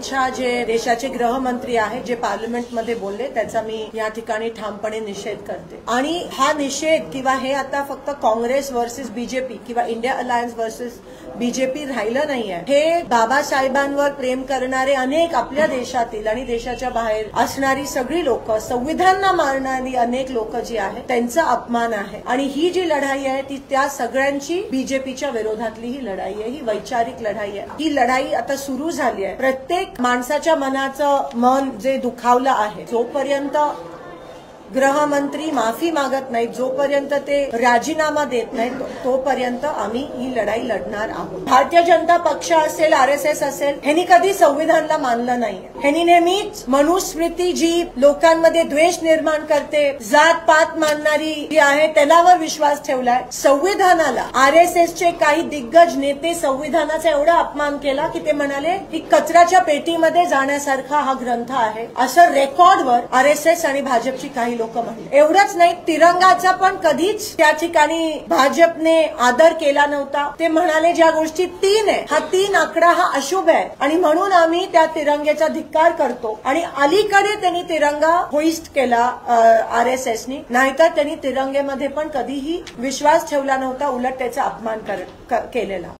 अमित शहा जे देशाचे गृहमंत्री आहेत, जे पार्लमेंटमध्ये बोलले, त्याचा मी या ठिकाणी ठामपणे निषेध करते। आणि हा निषेध किंवा हे आता फक्त काँग्रेस वर्सेस बीजेपी किंवा इंडिया अलायन्स वर्सेस बीजेपी राहिलं नाहीये। हे बाबासाहेबांवर प्रेम करणारे अनेक आपल्या देशातील आणि देशाच्या बाहेर असणारी सगळी लोक, संविधानाला मारणारी अनेक लोक जी आहेत, त्यांचा अपमान आहे। आणि ही जी लढाई आहे ती त्या सगळ्यांची बीजेपीच्या विरोधातली ही लढाई आहे, ही वैचारिक लढाई आहे। ही लढाई आता सुरू झाली आहे। प्रत्येक माणसाच्या मनाचं मन जे दुखावलं आहे, जोपर्यंत गृहमंत्री माफी मागत नाहीत, जोपर्यंत ते राजीनामा देत नाहीत, तोपर्यंत आम्ही ही लढाई लढणार आहोत। भारतीय जनता पक्ष असेल, आरएसएस असेल, ह्यांनी कधी संविधानाला मानलं नाही। ह्यांनी नेहमीच मनुस्मृती जी लोकांमध्ये द्वेष निर्माण करते, जात पात मानणारी जी आहे, त्यावर विश्वास ठेवलाय। संविधानाला आरएसएसचे काही दिग्गज नेते संविधानाचा एवढा अपमान केला की ते म्हणाले की कचऱ्याच्या पेटीमध्ये जाण्यासारखा हा ग्रंथ आहे, असं रेकॉर्डवर आरएसएस आणि भाजपची काही लोक म्हणले। एवढंच नाही, तिरंगाचा पण कधीच त्या ठिकाणी भाजपने आदर केला नव्हता। ते म्हणाले ज्या गोष्टी 3 आहे, हा 3 आकडा हा अशुभ आहे आणि म्हणून आम्ही त्या तिरंग्याचा धिक्कार करतो। आणि अलीकडे त्यांनी तिरंगा होइस्ट केला आरएसएसनी, नाहीतर त्यांनी तिरंगेमध्ये पण कधीही विश्वास ठेवला नव्हता, उलट त्याचा अपमान केलेला।